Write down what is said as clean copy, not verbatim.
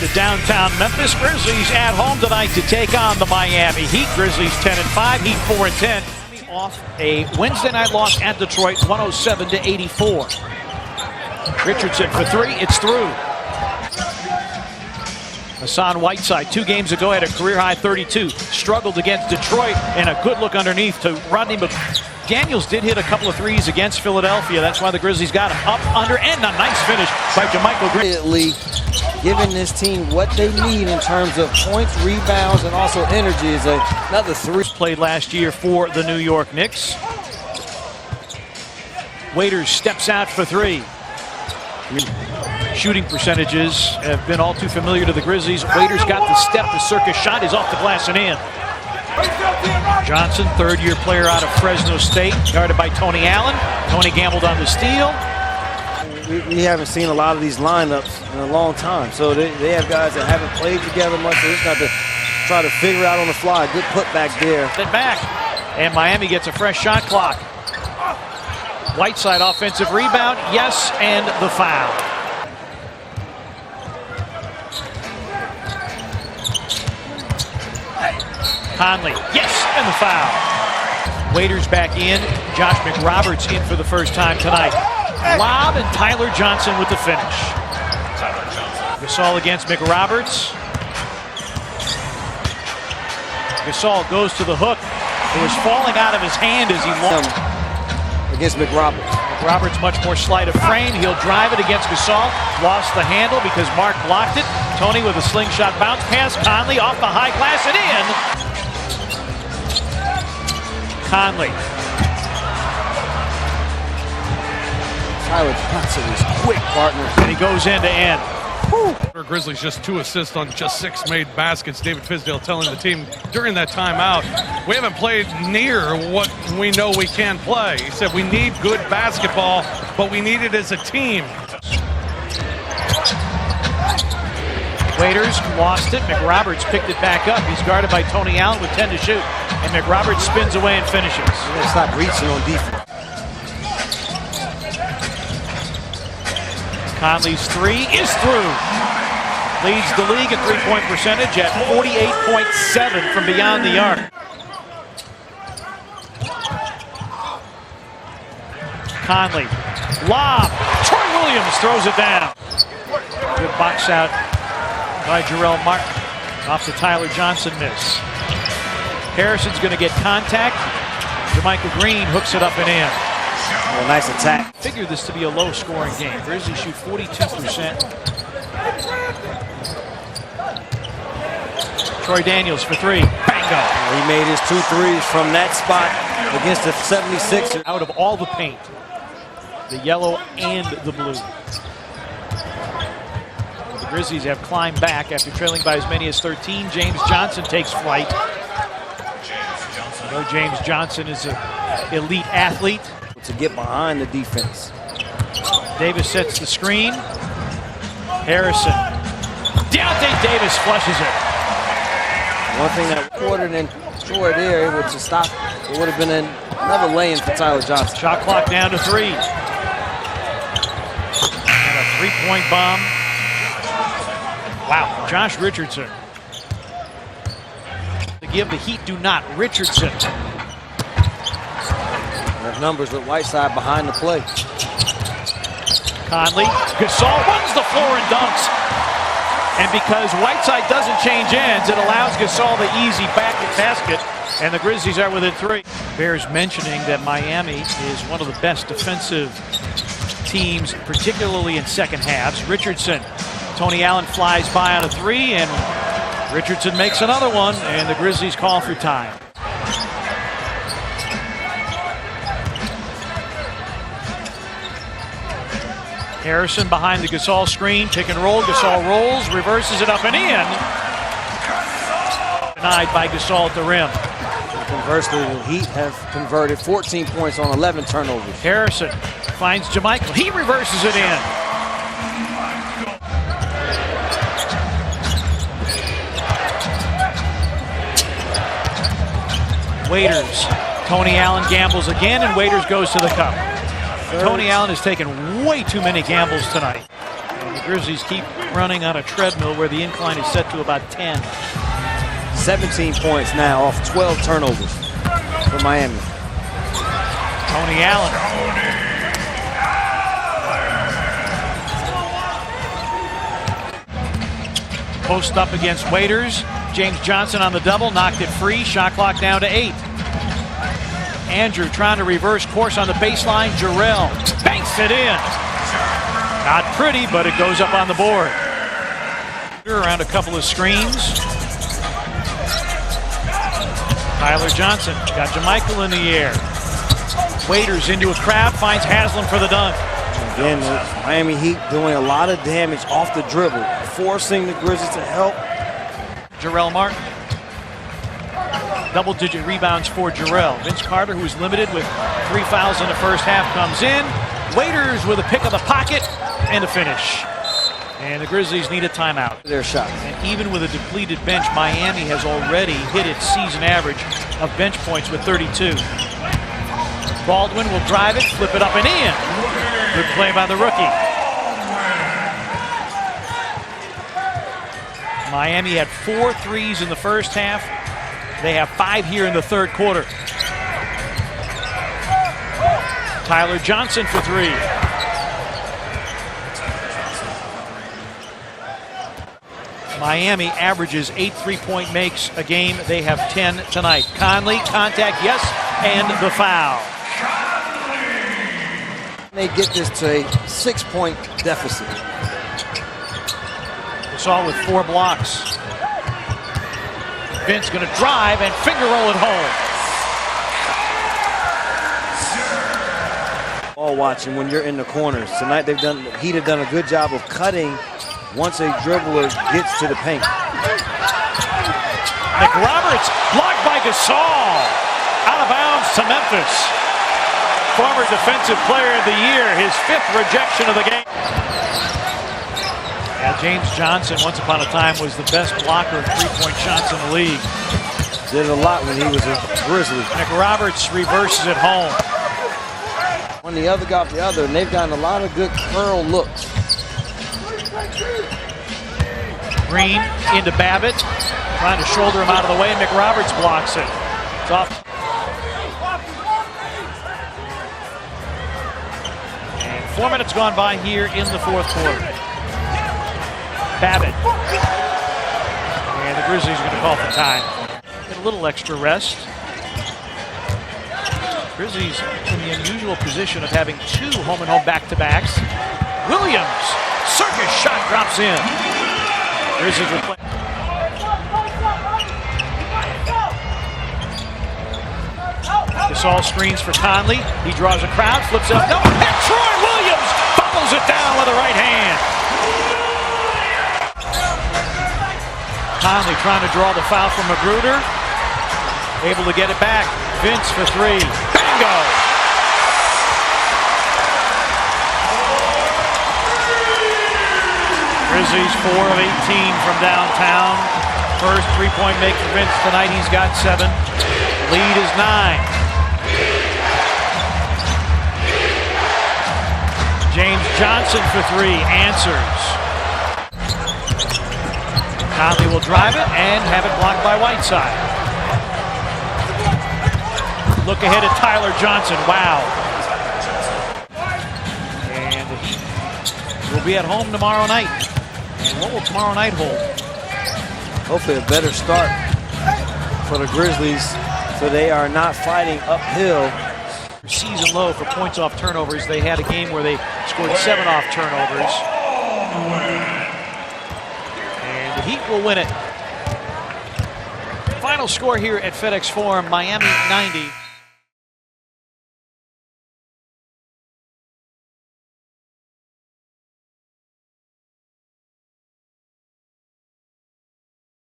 to downtown Memphis. Grizzlies at home tonight to take on the Miami Heat. Grizzlies 10-5, Heat 4-10. Off a Wednesday night loss at Detroit, 107-84. Richardson for three, it's through. Hassan Whiteside 2 games ago had a career-high 32. Struggled against Detroit, and a good look underneath to Rodney McDaniels did hit a couple of threes against Philadelphia. That's why the Grizzlies got him up, under, and a nice finish by JaMychal Green. Giving this team what they need in terms of points, rebounds, and also energy is another three. Played last year for the New York Knicks. Waiters steps out for three. Shooting percentages have been all too familiar to the Grizzlies. Waiters got the step. The circus shot is off the glass and in. Johnson, third-year player out of Fresno State, guarded by Tony Allen. Tony gambled on the steal. We haven't seen a lot of these lineups in a long time. So they have guys that haven't played together much. They just got to try to figure out on the fly. Good putback there. Then back. And Miami gets a fresh shot clock. Whiteside offensive rebound. Yes, and the foul. Conley, yes, and the foul. Waiters back in. Josh McRoberts in for the first time tonight. Lob and Tyler Johnson with the finish. Gasol against McRoberts. Gasol goes to the hook. It was falling out of his hand as he launched. Against McRoberts. McRoberts much more sleight of frame. He'll drive it against Gasol. Lost the handle because Mark blocked it. Tony with a slingshot bounce pass. Conley off the high glass and in. Conley. Tyler Johnson is quick, partner. And he goes end to end. Grizzlies just 2 assists on just 6 made baskets. David Fizdale telling the team during that timeout, we haven't played near what we know we can play. He said we need good basketball, but we need it as a team. Waiters lost it. McRoberts picked it back up. He's guarded by Tony Allen with 10 to shoot. And McRoberts spins away and finishes. Stop reaching on defense. Conley's three is through. Leads the league in three-point percentage at 48.7 from beyond the arc. Conley. Lob. Troy Williams throws it down. Good box out by Jarrell Martin. Off the Tyler Johnson miss. Harrison's going to get contact. JaMychal Green hooks it up and in. A nice attack. Figure this to be a low-scoring game. Grizzlies shoot 42%. Troy Daniels for three. Bingo! He made his 2 threes from that spot against the 76ers. Out of all the paint, the yellow and the blue. The Grizzlies have climbed back after trailing by as many as 13. James Johnson takes flight. I know James Johnson is an elite athlete. To get behind the defense. Davis sets the screen. Harrison. Deontay Davis flushes it. One thing that quartered and Troy there, able to stop. It would have been another lay-in for Tyler Johnson. Shot clock down to 3. And a three-point bomb. Wow, Josh Richardson. To give the Heat do not. Richardson. Numbers with Whiteside behind the play. Conley. Gasol runs the floor and dunks. And because Whiteside doesn't change ends, it allows Gasol the easy basket, and the Grizzlies are within 3. Bears mentioning that Miami is one of the best defensive teams, particularly in second halves. Richardson. Tony Allen flies by on a 3, and Richardson makes another one, and the Grizzlies call for time. Harrison behind the Gasol screen, pick and roll. Gasol rolls, reverses it up and in. Denied by Gasol at the rim. Conversely, the Heat have converted 14 points on 11 turnovers. Harrison finds JaMychal. He reverses it in. Waiters. Tony Allen gambles again, and Waiters goes to the cup. Tony Allen has taken way too many gambles tonight. And the Grizzlies keep running on a treadmill where the incline is set to about 10. 17 points now off 12 turnovers for Miami. Tony Allen. Post up against Waiters. James Johnson on the double, knocked it free. Shot clock down to 8. Andrew trying to reverse course on the baseline. Jarrell banks it in. Not pretty, but it goes up on the board. Around a couple of screens. Tyler Johnson got JaMychal in the air. Waiters into a crowd, finds Haslam for the dunk. Again, the Miami Heat doing a lot of damage off the dribble, forcing the Grizzlies to help. Jarrell Martin. Double-digit rebounds for Jarrell. Vince Carter, who was limited with 3 fouls in the first half, comes in. Waiters with a pick of the pocket and a finish. And the Grizzlies need a timeout. Their shot. And even with a depleted bench, Miami has already hit its season average of bench points with 32. Baldwin will drive it, flip it up and in. Good play by the rookie. Miami had 4 threes in the first half. They have 5 here in the third quarter. Tyler Johnson for 3. Miami averages 8 3-point makes a game. They have 10 tonight. Conley, contact, yes, and the foul. They get this to a 6-point deficit. Gasol with 4 blocks. Vince going to drive and finger roll it home. Ball watching when you're in the corners. Tonight the Heat have done a good job of cutting once a dribbler gets to the paint. McRoberts blocked by Gasol. Out of bounds to Memphis. Former Defensive Player of the Year, his 5th rejection of the game. Yeah, James Johnson, once upon a time, was the best blocker of 3-point shots in the league. Did it a lot when he was a Grizzly. McRoberts reverses it home. One the other got the other, and they've gotten a lot of good curl looks. Green into Babbitt, trying to shoulder him out of the way. McRoberts blocks it. It's off. And 4 minutes gone by here in the fourth quarter. Babbitt. And the Grizzlies are going to call for time. Get a little extra rest. Grizzlies in the unusual position of having 2 home-and-home back-to-backs. Williams, circus shot drops in. Grizzlies will play. Gasol screens for Conley. He draws a crowd, flips it up. No, and Troy Williams fumbles it down with the right hand. Conley trying to draw the foul from Magruder. Able to get it back. Vince for 3. Bingo! Grizzlies 4 of 18 from downtown. First 3-point make for Vince tonight. He's got 7. Lead is 9. James Johnson for 3. Answers. Conley will drive it and have it blocked by Whiteside. Look ahead at Tyler Johnson. Wow. And the Heat will be at home tomorrow night. And what will tomorrow night hold? Hopefully a better start for the Grizzlies so they are not fighting uphill. Season low for points off turnovers. They had a game where they scored 7 off turnovers. And the Heat will win it. Final score here at FedEx Forum, Miami 90.